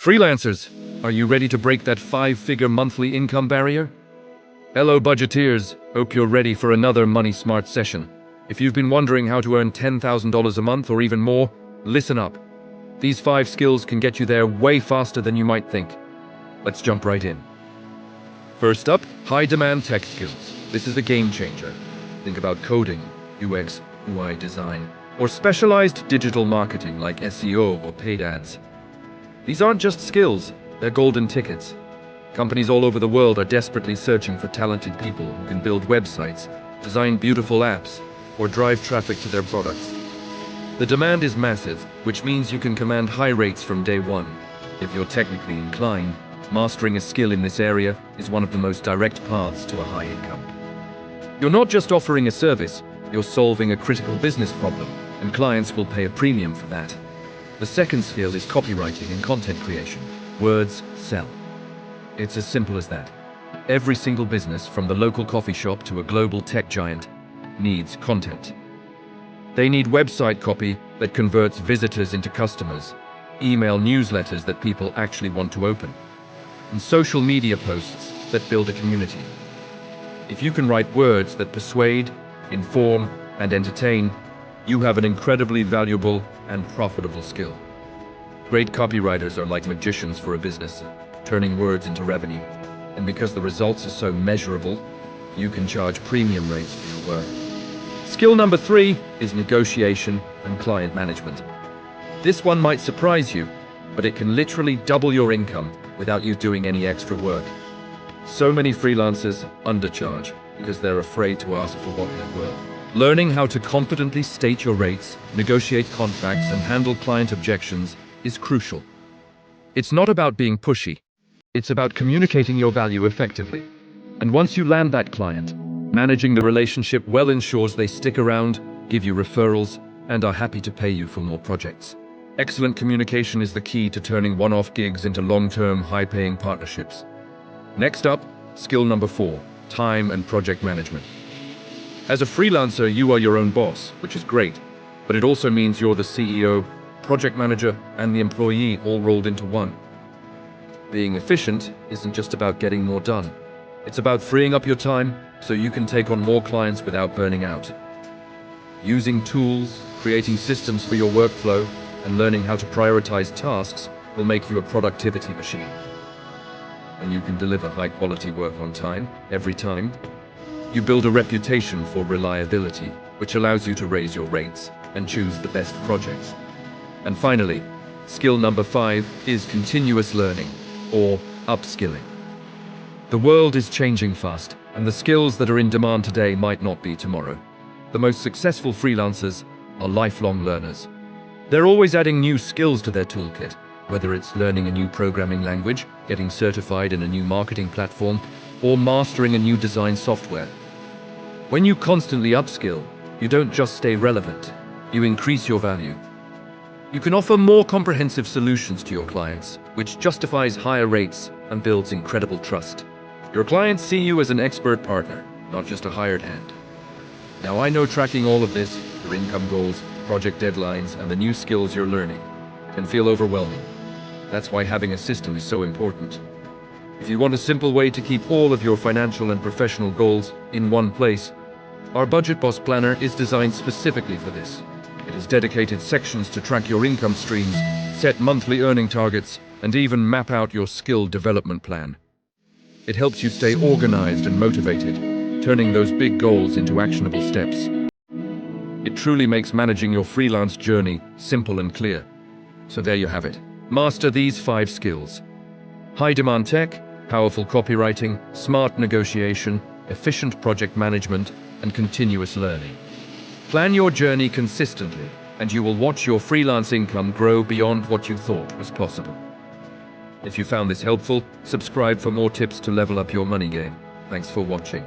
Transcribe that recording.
Freelancers, are you ready to break that 5-figure monthly income barrier? Hello budgeteers, hope you're ready for another Money Smart session. If you've been wondering how to earn $10,000 a month or even more, listen up. These 5 skills can get you there way faster than you might think. Let's jump right in. First up, high-demand tech skills. This is a game changer. Think about coding, UX, UI design, or specialized digital marketing like SEO or paid ads. These aren't just skills, they're golden tickets. Companies all over the world are desperately searching for talented people who can build websites, design beautiful apps, or drive traffic to their products. The demand is massive, which means you can command high rates from day one. If you're technically inclined, mastering a skill in this area is one of the most direct paths to a high income. You're not just offering a service, you're solving a critical business problem, and clients will pay a premium for that. The second skill is copywriting and content creation. Words sell. It's as simple as that. Every single business, from the local coffee shop to a global tech giant, needs content. They need website copy that converts visitors into customers, email newsletters that people actually want to open, and social media posts that build a community. If you can write words that persuade, inform, and entertain, you have an incredibly valuable and profitable skill. Great copywriters are like magicians for a business, turning words into revenue. And because the results are so measurable, you can charge premium rates for your work. Skill number 3 is negotiation and client management. This one might surprise you, but it can literally double your income without you doing any extra work. So many freelancers undercharge because they're afraid to ask for what they're worth. Learning how to confidently state your rates, negotiate contracts, and handle client objections is crucial. It's not about being pushy. It's about communicating your value effectively. And once you land that client, managing the relationship well ensures they stick around, give you referrals, and are happy to pay you for more projects. Excellent communication is the key to turning one-off gigs into long-term, high-paying partnerships. Next up, skill number 4, time and project management. As a freelancer, you are your own boss, which is great, but it also means you're the CEO, project manager, and the employee all rolled into one. Being efficient isn't just about getting more done. It's about freeing up your time so you can take on more clients without burning out. Using tools, creating systems for your workflow, and learning how to prioritize tasks will make you a productivity machine. And you can deliver high-quality work on time, every time. You build a reputation for reliability, which allows you to raise your rates and choose the best projects. And finally, skill number 5 is continuous learning, or upskilling. The world is changing fast, and the skills that are in demand today might not be tomorrow. The most successful freelancers are lifelong learners. They're always adding new skills to their toolkit, whether it's learning a new programming language, getting certified in a new marketing platform, or mastering a new design software. When you constantly upskill, you don't just stay relevant, you increase your value. You can offer more comprehensive solutions to your clients, which justifies higher rates and builds incredible trust. Your clients see you as an expert partner, not just a hired hand. Now I know tracking all of this, your income goals, project deadlines, and the new skills you're learning, can feel overwhelming. That's why having a system is so important. If you want a simple way to keep all of your financial and professional goals in one place, our Budget Boss Planner is designed specifically for this. It has dedicated sections to track your income streams, set monthly earning targets, and even map out your skill development plan. It helps you stay organized and motivated, turning those big goals into actionable steps. It truly makes managing your freelance journey simple and clear. So there you have it. Master these 5 skills: high-demand tech, powerful copywriting, smart negotiation, efficient project management, and continuous learning. Plan your journey consistently, and you will watch your freelance income grow beyond what you thought was possible. If you found this helpful, subscribe for more tips to level up your money game. Thanks for watching.